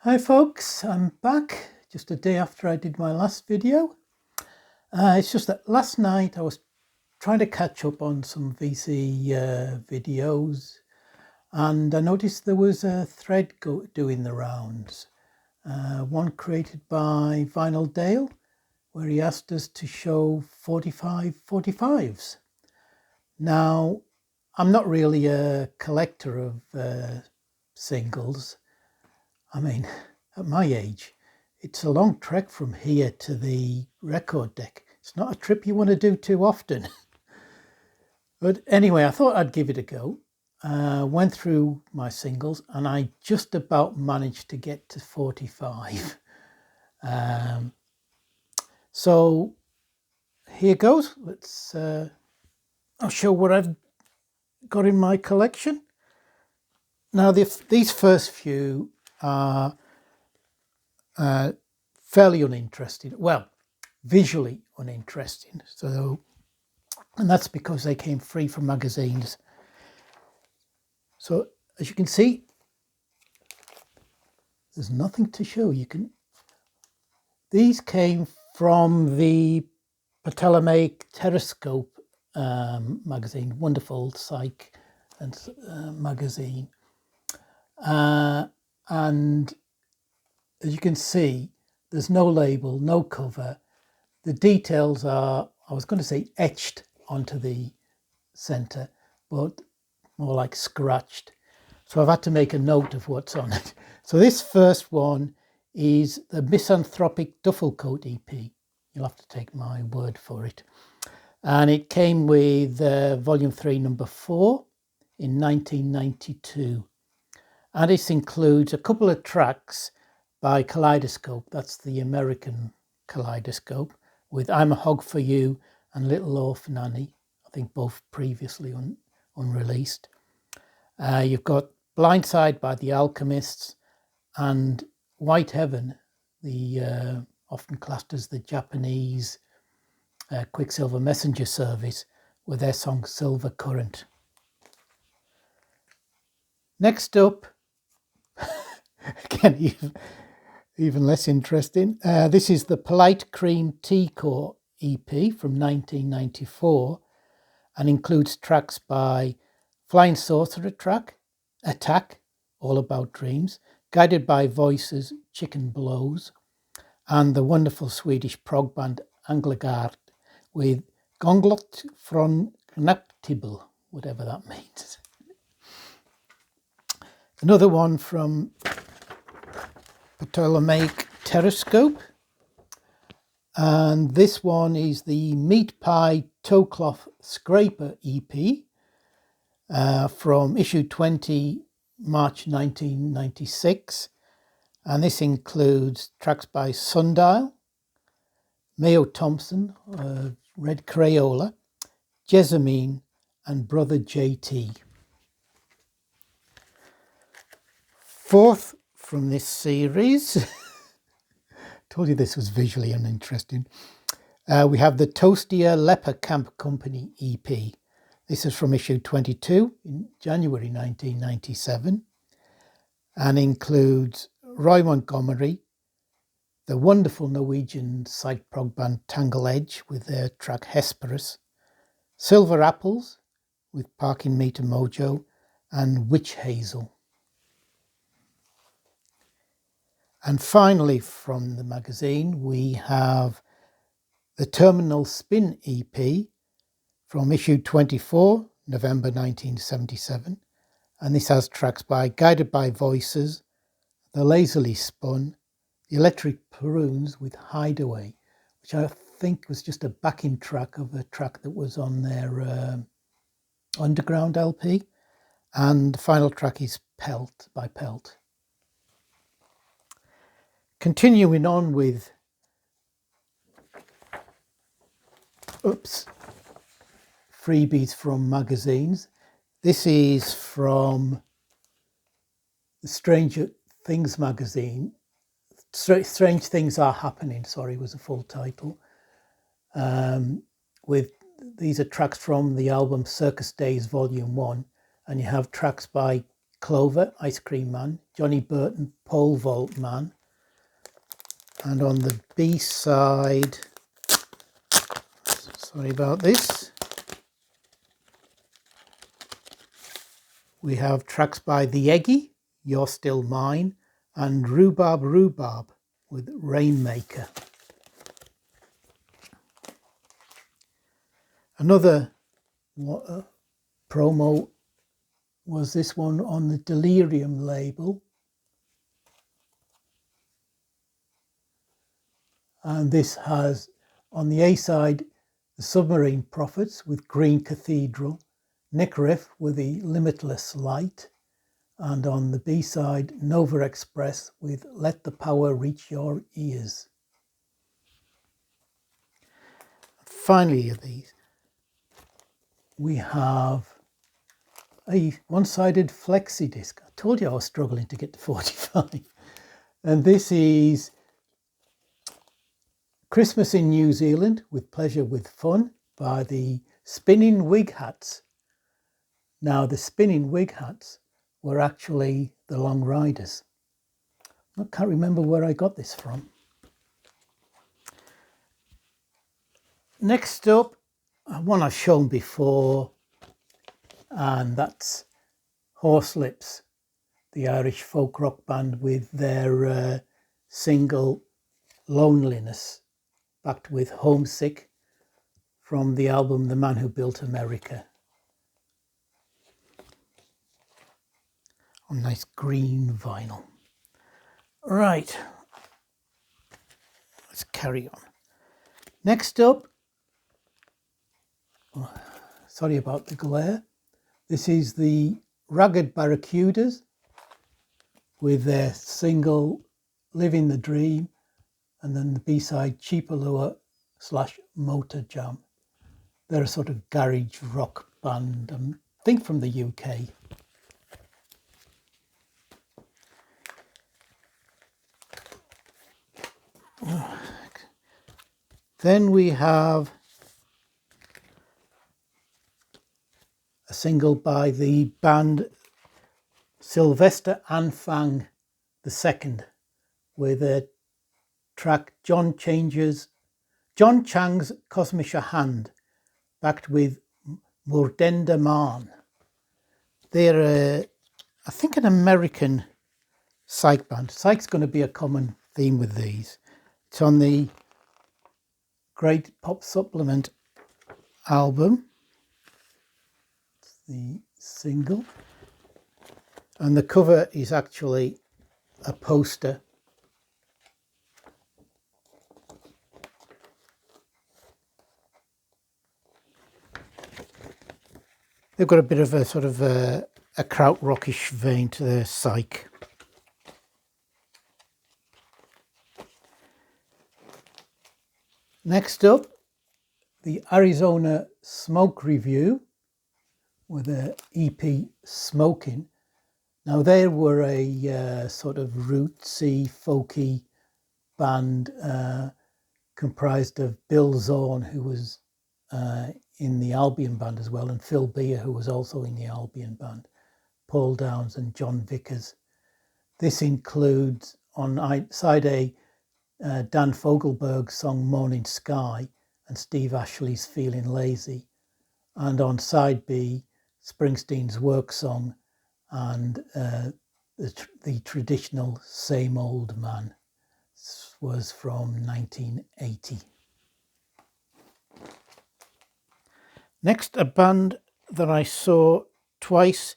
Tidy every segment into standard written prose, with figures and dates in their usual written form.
Hi folks, I'm back just a day after I did my last video. It's just that last night I was trying to catch up on some VC videos, and I noticed there was a thread doing the rounds. One created by Vinyl Dale, where he asked us to show 45 45s. Now, I'm not really a collector of singles. I mean, at my age, it's a long trek from here to the record deck. It's not a trip you want to do too often. But anyway, I thought I'd give it a go. Went through my singles and I just about managed to get to 45. So here goes. I'll show what I've got in my collection. Now, these first few are fairly uninteresting. Well, visually uninteresting. And that's because they came free from magazines. So as you can see, there's nothing to show. These came from the Ptolemaic Terrascope magazine, wonderful psych and magazine. And as you can see, there's no label, no cover. The details are, I was going to say etched onto the center, but more like scratched. So I've had to make a note of what's on it. So this first one is the Misanthropic Duffel Coat EP. You'll have to take my word for it. And it came with volume 3, number 4 in 1992. And this includes a couple of tracks by Kaleidoscope. That's the American Kaleidoscope, with I'm a Hog for You and Little Orphan Annie. I think both previously unreleased. You've got Blindside by the Alchemists and White Heaven, the often classed as the Japanese Quicksilver Messenger Service, with their song Silver Current. Next up, again, even less interesting, this is the Polite Cream Tea Core EP from 1994 and includes tracks by Flying Saucer Attack, All About Dreams, Guided by Voices, Chicken Blows, and the wonderful Swedish prog band Anglagard with Gånglott från Knapptibel, whatever that means. Another one from Ptolemaic Terrascope, and this one is the Meat Pie Toe Cloth Scraper EP from issue 20, March 1996, and this includes tracks by Sundial, Mayo Thompson, Red Crayola, Jessamine, and Brother JT. Fourth from this series, told you this was visually uninteresting, we have the Toastia Leper Camp Company EP. This is from issue 22 in January 1997 and includes Roy Montgomery, the wonderful Norwegian psych prog band Tangle Edge with their track Hesperus, Silver Apples with Parking Meter Mojo, and Witch Hazel. And finally from the magazine we have the Terminal Spin EP from issue 24, November 1977. And this has tracks by Guided by Voices, The Lazily Spun, The Electric Prunes with Hideaway, which I think was just a backing track of a track that was on their Underground LP. And the final track is Pelt by Pelt. Continuing on with freebies from magazines. This is from the Stranger Things magazine. Strange Things Are Happening, was the full title. These are tracks from the album Circus Days Volume 1, and you have tracks by Clover, Ice Cream Man, Johnny Burton, Pole Vault Man. And on the B side, sorry about this, we have tracks by The Eggy, You're Still Mine, and Rhubarb Rhubarb with Rainmaker. Another promo was this one on the Delirium label. And this has, on the A side, the Submarine Prophets with Green Cathedral, Nick Riff with the Limitless Light, and on the B side, Nova Express with Let the Power Reach Your Ears. Finally, of these, we have a one-sided flexi disc. I told you I was struggling to get to 45. And this is Christmas in New Zealand with Pleasure with Fun by the Spinning Wig Hats. Now, the Spinning Wig Hats were actually the Long Riders. I can't remember where I got this from. Next up, one I've shown before, and that's Horselips, the Irish folk rock band with their single Loneliness, backed with Homesick from the album The Man Who Built America. On nice green vinyl. Right, let's carry on. Next up, sorry about the glare, this is the Ragged Barracudas with their single Living the Dream, and then the B-side Cheapalua / Motor Jam. They're a sort of garage rock band, I think from the UK. Then we have a single by the band Sylvester Anfang II with a track John Chang's Kosmische Hand, backed with Mordenda Man. They're, I think, an American psych band. Psych's going to be a common theme with these. It's on the Great Pop Supplement album. It's the single. And the cover is actually a poster. They've got a bit of a sort of a krautrockish vein to their psych. Next up, the Arizona Smoke Review with their EP Smoking. Now they were a sort of rootsy, folky band comprised of Bill Zorn, who was in the Albion band as well, and Phil Beer, who was also in the Albion band, Paul Downs and John Vickers. This includes on side A, Dan Fogelberg's song Morning Sky and Steve Ashley's Feeling Lazy, and on side B, Springsteen's Work Song and the traditional Same Old Man. This was from 1980. Next, a band that I saw twice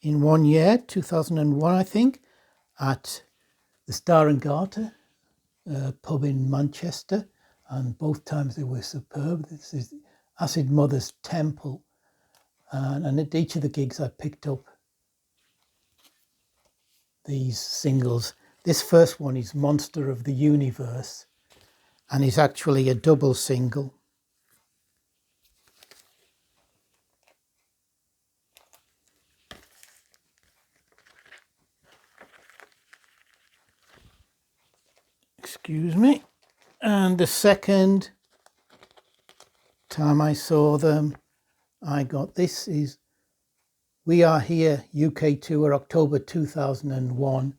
in 1 year, 2001 I think, at the Star and Garter pub in Manchester, and both times they were superb. This is Acid Mother's Temple, and at each of the gigs I picked up these singles. This first one is Monster of the Universe, and is actually a double single. Excuse me. And the second time I saw them, I got this is We Are Here UK tour, October 2001,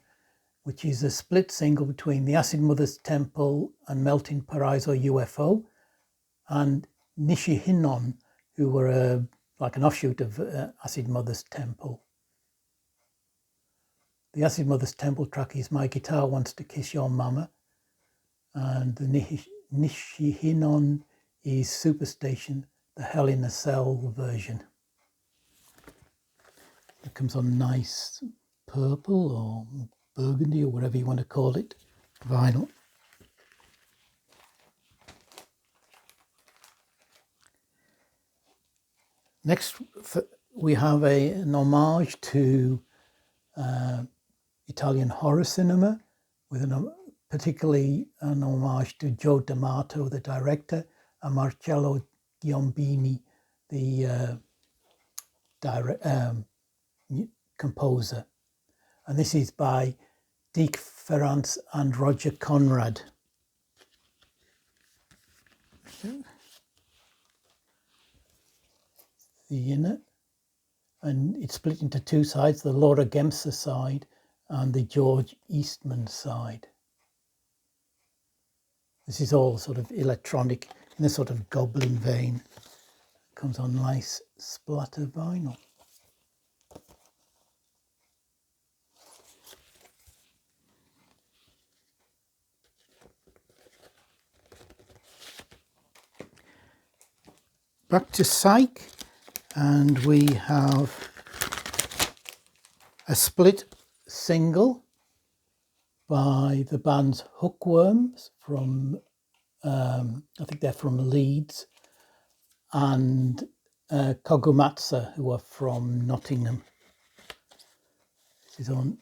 which is a split single between the Acid Mothers Temple and Melting Paraiso UFO, and Nishihinon, who were like an offshoot of Acid Mothers Temple. The Acid Mothers Temple track is My Guitar Wants to Kiss Your Mama, and the Nishihinon is Superstation, the Hell in a Cell version. It comes on nice purple or burgundy or whatever you want to call it vinyl. Next, we have an homage to Italian horror cinema, with particularly an homage to Joe D'Amato, the director, and Marcello Giombini, the composer. And this is by Dick Ferrance and Roger Conrad. The inner, and it's split into two sides, the Laura Gemser side and the George Eastman side. This is all sort of electronic in a sort of Goblin vein. It comes on nice splatter vinyl. Back to Psych, and we have a split single by the band's Hookworms from, I think they're from Leeds, and Kogumatsa, who are from Nottingham. This is on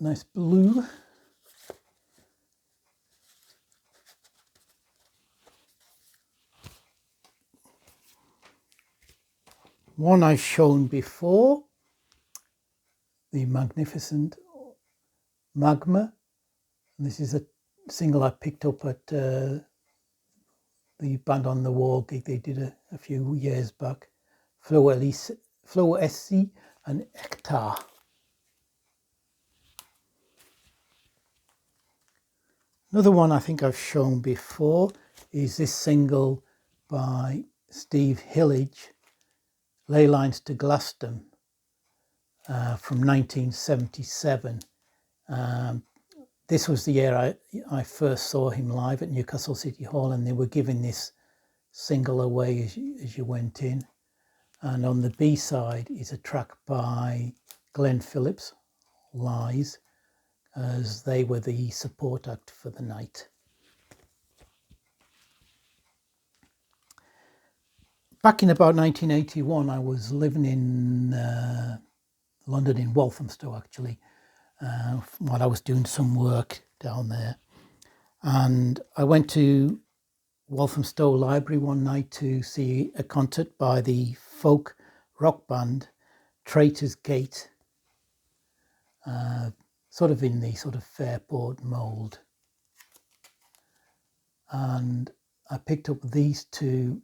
nice blue. One I've shown before, the magnificent Magma. And this is a single I picked up at the Band on the Wall gig they did a few years back. Flo Essi and Hector. Another one I think I've shown before is this single by Steve Hillage, Ley Lines to Glaston, from 1977. This was the year I first saw him live at Newcastle City Hall, and they were giving this single away as you went in. And on the B side is a track by Glenn Phillips, Lies, as they were the support act for the night. Back in about 1981, I was living in London, in Walthamstow actually, while I was doing some work down there. And I went to Walthamstow Library one night to see a concert by the folk rock band Traitor's Gate, sort of in the sort of Fairport mould. And I picked up these two.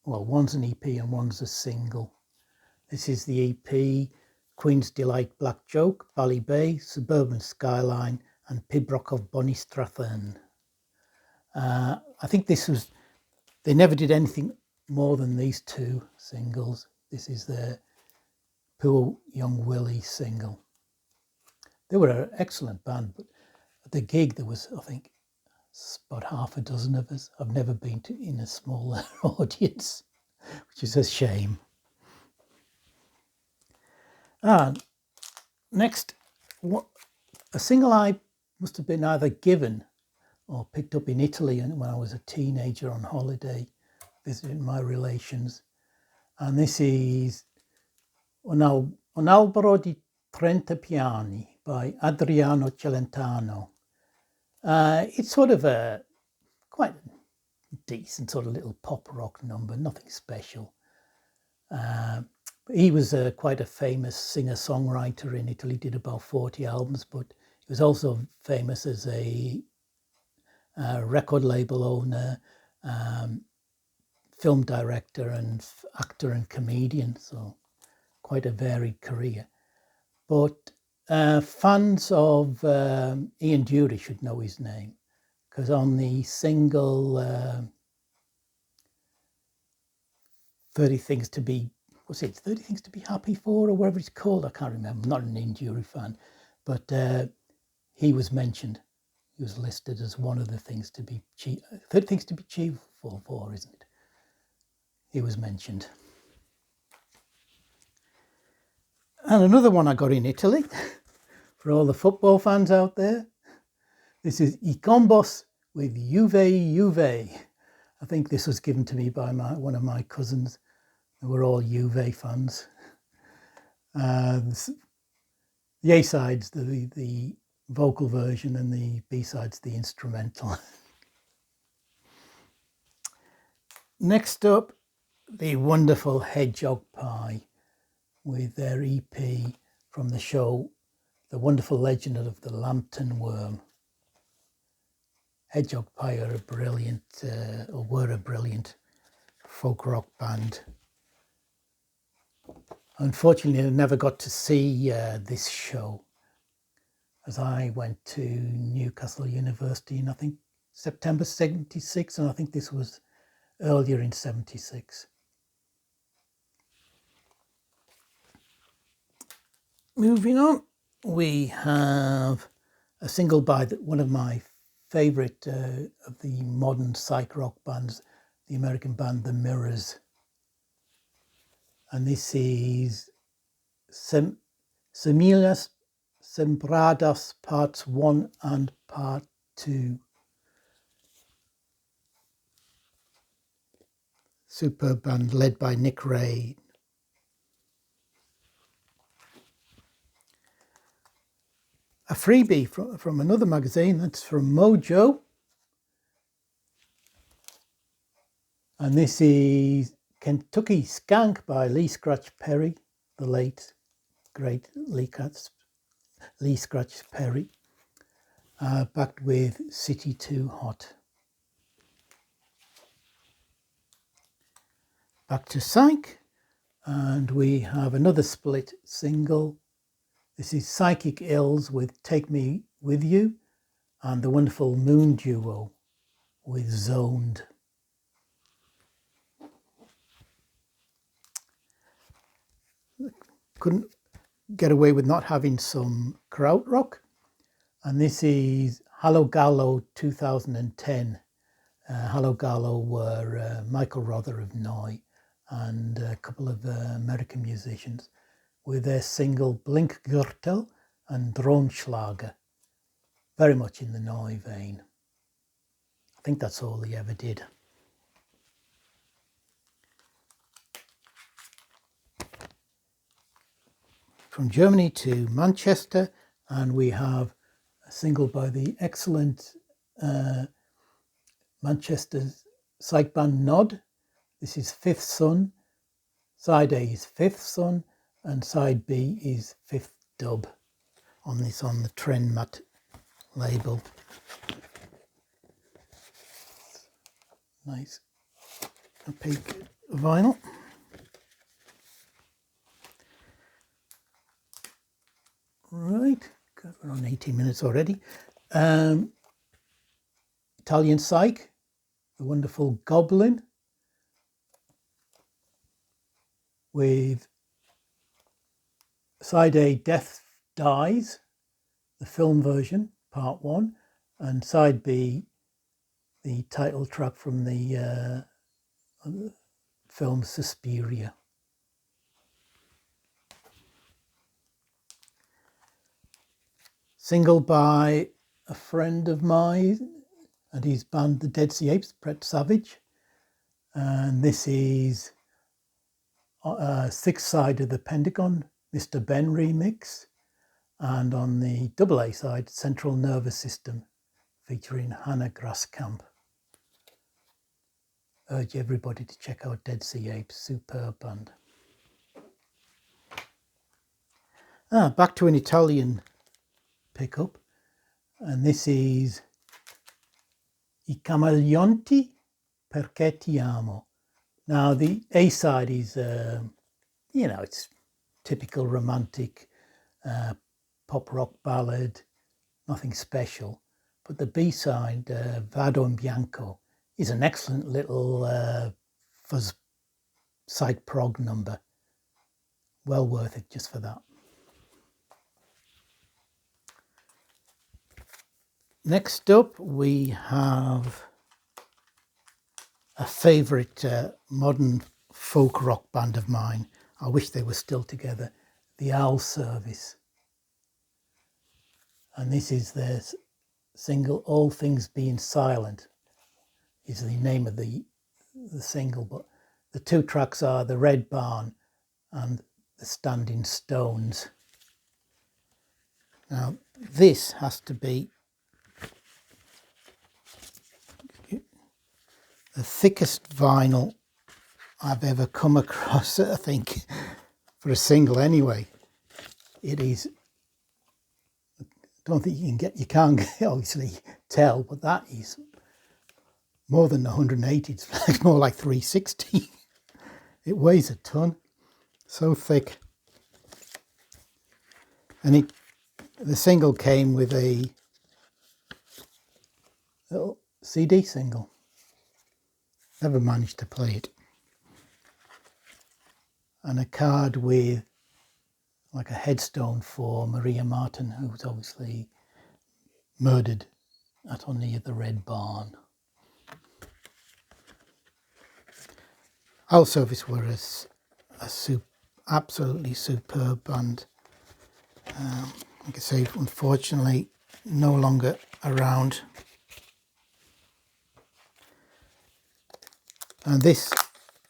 Well, one's an EP and one's a single. This is the EP, Queen's Delight, Black Joke, Ballybay, Suburban Skyline, and Pibroch of Bonnystrathern. I think they never did anything more than these two singles. This is their Poor Young Willie single. They were an excellent band, but at the gig there was, I think, about half a dozen of us. I've never been in a smaller audience, which is a shame. And next, a single I must have been either given or picked up in Italy when I was a teenager on holiday, visiting my relations. And this is Un albero di 30 piani by Adriano Celentano. It's sort of a quite decent sort of little pop rock number, nothing special. He was quite a famous singer-songwriter in Italy, did about 40 albums, but he was also famous as a record label owner, film director and actor and comedian, so quite a varied career. But fans of Ian Dury should know his name, because on the single 30 Things to Be, 30 Things to Be Happy For, or whatever it's called, I can't remember, I'm not an Ian Dury fan, but he was mentioned. He was listed as one of the things to be 30 Things to Be Cheerful For, isn't it? He was mentioned. And another one I got in Italy, for all the football fans out there. This is I Combos with Juve Juve. I think this was given to me by one of my cousins, who were all Juve fans. The A-sides, the vocal version, and the B-sides, the instrumental. Next up, the wonderful Hedgehog Pie with their EP from the show The Wonderful Legend of the Lambton Worm. Hedgehog Pie are were a brilliant folk rock band. Unfortunately, I never got to see this show, as I went to Newcastle University in, I think, September 76, and I think this was earlier in 76. Moving on, we have a single by one of my favourite of the modern psych rock bands, the American band The Mirrors. And this is Semillas Sembradas Parts 1 and Part 2. Superb band led by Nick Ray. A freebie from another magazine, that's from Mojo. And this is Kentucky Skank by Lee Scratch Perry, the late, great Lee Scratch Perry, backed with City Too Hot. Back to Psych, and we have another split single. This is Psychic Ills with Take Me With You, and the wonderful Moon Duo with Zoned. Couldn't get away with not having some krautrock, and this is Hallo Gallo 2010. Hallo Gallo were Michael Rother of Neu and a couple of American musicians, with their single Blinkgürtel and Drohnschlager, very much in the Neu vein. I think that's all he ever did. From Germany to Manchester, and we have a single by the excellent Manchester psych band Nod. This is Fifth Son. Side A is Fifth Son, and side B is Fifth Dub on the Trenmat label. Nice opaque vinyl. Right, we're on 18 minutes already. Italian Psych, the wonderful Goblin, with side A, Death Dies, the film version, part 1, and side B, the title track from the film Suspiria. Single by a friend of mine and his band The Dead Sea Apes, Brett Savage, and this is sixth side of the Pentagon, Mr. Ben remix, and on the double A side, Central Nervous System, featuring Hannah Graskamp. Urge everybody to check out Dead Sea Apes, superb band. Back to an Italian pickup, and this is I Camaleonti Perché Ti Amo Now the A side is, it's typical romantic pop rock ballad, nothing special. But the B side, Vado in Bianco, is an excellent little fuzz psych prog number. Well worth it just for that. Next up, we have a favourite modern folk rock band of mine. I wish they were still together. The Owl Service. And this is their single, All Things Being Silent, is the name of the single. But the two tracks are The Red Barn and The Standing Stones. Now, this has to be the thickest vinyl I've ever come across, I think, for a single anyway. It is, I don't think you can't obviously tell, but that is more than 180, it's more like 360. It weighs a ton, so thick. And the single came with a little CD single. Never managed to play it. And a card with like a headstone for Maria Martin, who was obviously murdered at or near the Red Barn. Owl Service were absolutely superb band. Like I say, unfortunately, no longer around. And this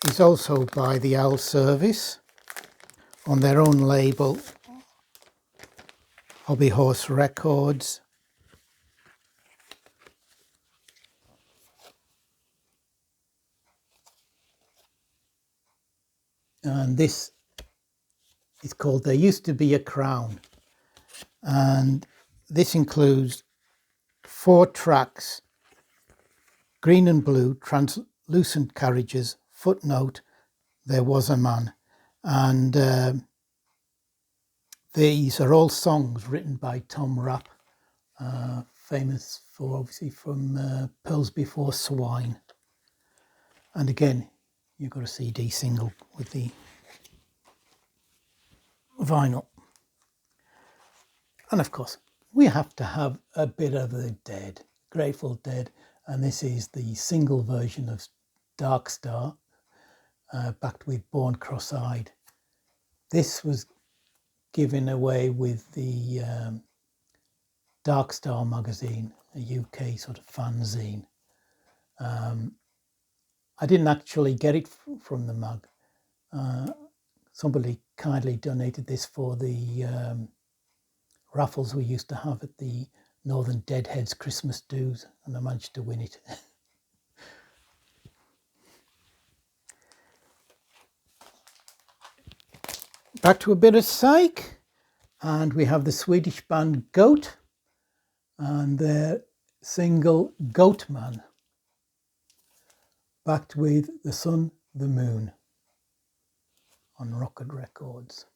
is also by the Owl Service on their own label, Hobby Horse Records. And this is called There Used to Be a Crown. And this includes 4 tracks, Green and Blue, Translucent Carriages, Footnote, There Was a Man. And these are all songs written by Tom Rapp, famous for obviously from Pearls Before Swine. And again, you've got a CD single with the vinyl. And of course, we have to have a bit of the Dead, Grateful Dead, and this is the single version of Dark Star, backed with Born Cross-Eyed. This was given away with the Dark Star magazine, a UK sort of fanzine. I didn't actually get it from the mag. Somebody kindly donated this for the raffles we used to have at the Northern Deadheads Christmas do's, and I managed to win it. Back to a bit of psych, and we have the Swedish band Goat and their single Goat Man, backed with The Sun, the Moon on Rocket Records.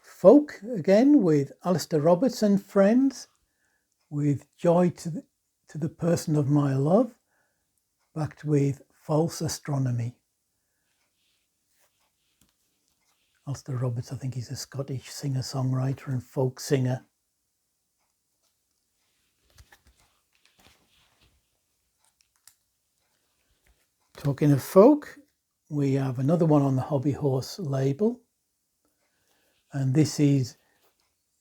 Folk again with Alistair Roberts and Friends, with Joy to the Person of My Love, backed with False Astronomy. Alistair Roberts, I think he's a Scottish singer-songwriter and folk singer. Talking of folk, we have another one on the Hobby Horse label, and this is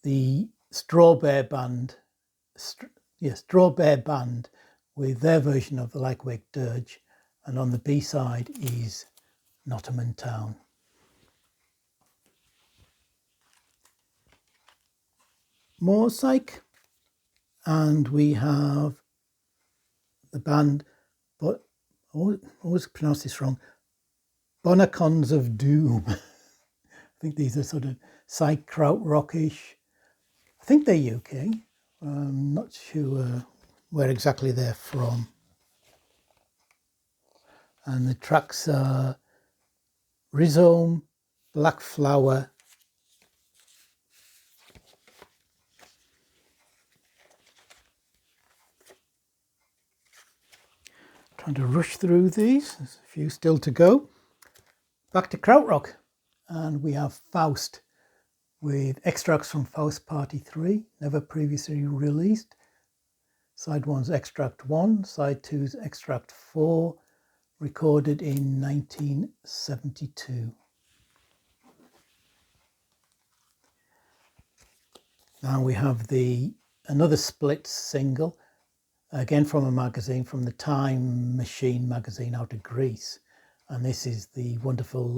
the Strawbear Band, Strawbear Band with their version of the Lykewick Dirge, and on the B-side is Nottingham Town. More psych, and we have the band, but I always pronounce this wrong, Bonacons of Doom. I think these are sort of psych krautrockish. I think they're UK. I'm not sure where exactly they're from. And the tracks are Rhizome, Black Flower, trying to rush through these, there's a few still to go. Back to Krautrock, and we have Faust with extracts from Faust Party 3, never previously released. Side 1's Extract 1, Side 2's Extract 4, recorded in 1972. Now we have another split single, again from a magazine, from the Time Machine magazine out of Greece. And this is the wonderful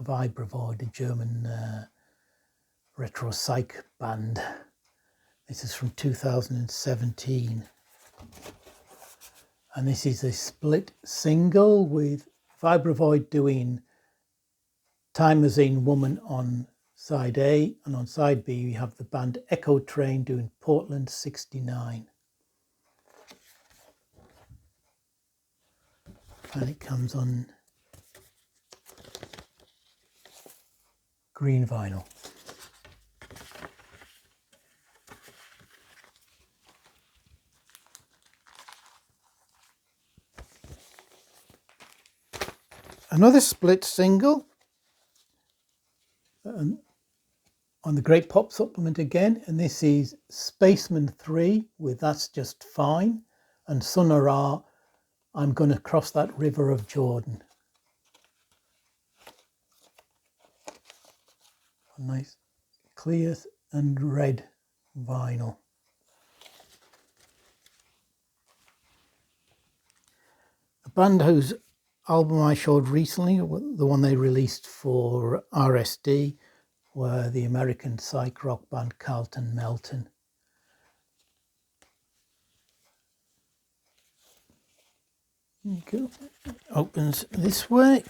Vibravoid, the German retro psych band. This is from 2017. And this is a split single with Vibravoid doing Time Machine Woman on side A, and on side B we have the band Echo Train doing Portland 69. And it comes on green vinyl. Another split single on the Great Pop Supplement again, and this is Spaceman 3 with That's Just Fine, and Sun Ra, I'm Gonna Cross That River of Jordan. A nice clear and red vinyl. A band whose album I showed recently, the one they released for RSD, were the American psych rock band Carlton Melton. There you go. Opens this way.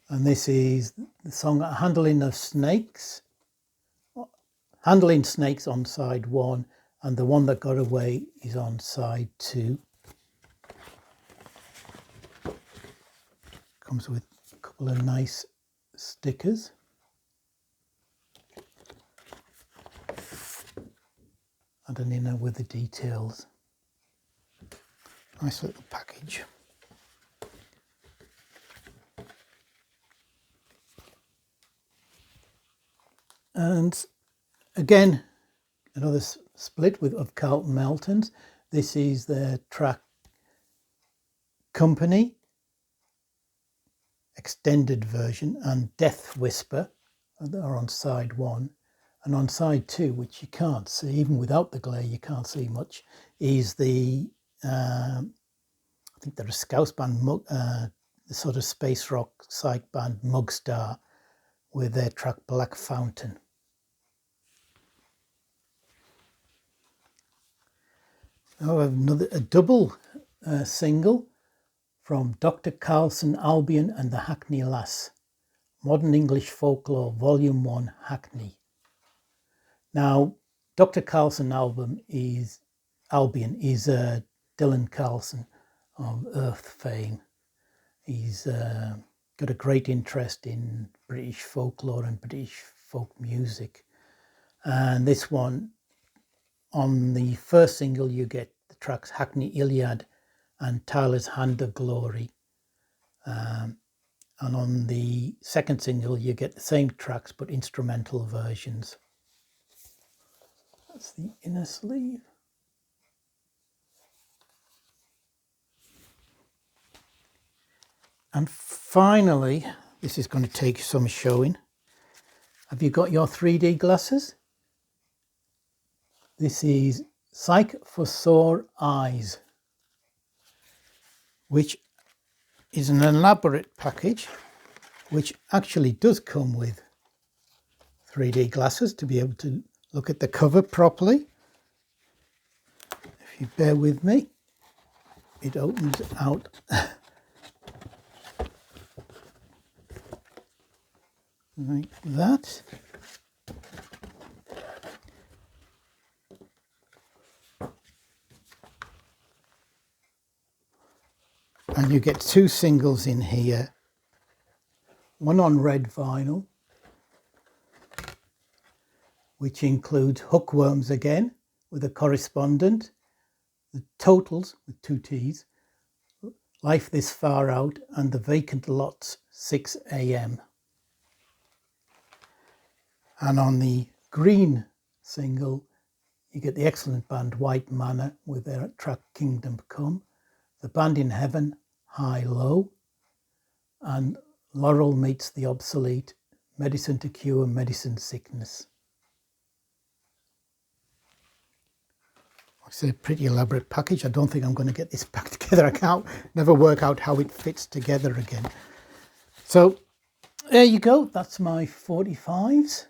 And this is the song Handling Snakes on side 1, and The One That Got Away is on side 2. Comes with a couple of nice stickers. And an inner with the details. Nice little package. And again, another split of Carlton Melton's. This is their track Company, extended version, and Death Whisper are on side 1. And on side 2, which you can't see, even without the glare, you can't see much, is the, I think they're a Scouse band, the sort of space rock psych band Mugstar, with their track Black Fountain. Now I have a double single from Dr. Carlson Albion and the Hackney Lass, Modern English Folklore, Volume 1, Hackney. Now, Dr. Carlson Albion is Dylan Carlson of Earth fame. He's got a great interest in British folklore and British folk music. And this one, on the first single, you get the tracks Hackney Iliad and Tyler's Hand of Glory. And on the second single, you get the same tracks but instrumental versions. That's the inner sleeve. And finally, this is going to take some showing. Have you got your 3D glasses? This is Psych for Sore Eyes, which is an elaborate package, which actually does come with 3D glasses to be able to look at the cover properly. If you bear with me, it opens out like that. And you get 2 singles in here, one on red vinyl, which includes Hookworms again, with a correspondent, the Totals, with 2 T's, Life This Far Out, and The Vacant Lots, 6 AM. And on the green single, you get the excellent band White Manor with their track Kingdom Come, The Band in Heaven, High Low, and Laurel Meets the Obsolete, Medicine to Cure Medicine Sickness. It's a pretty elaborate package. I don't think I'm going to get this back together. I can't never work out how it fits together again. So there you go. That's my 45s.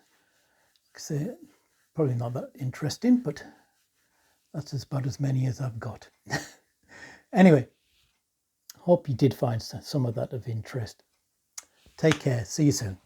Probably not that interesting, but that's about as many as I've got. Anyway, hope you did find some of that of interest. Take care. See you soon.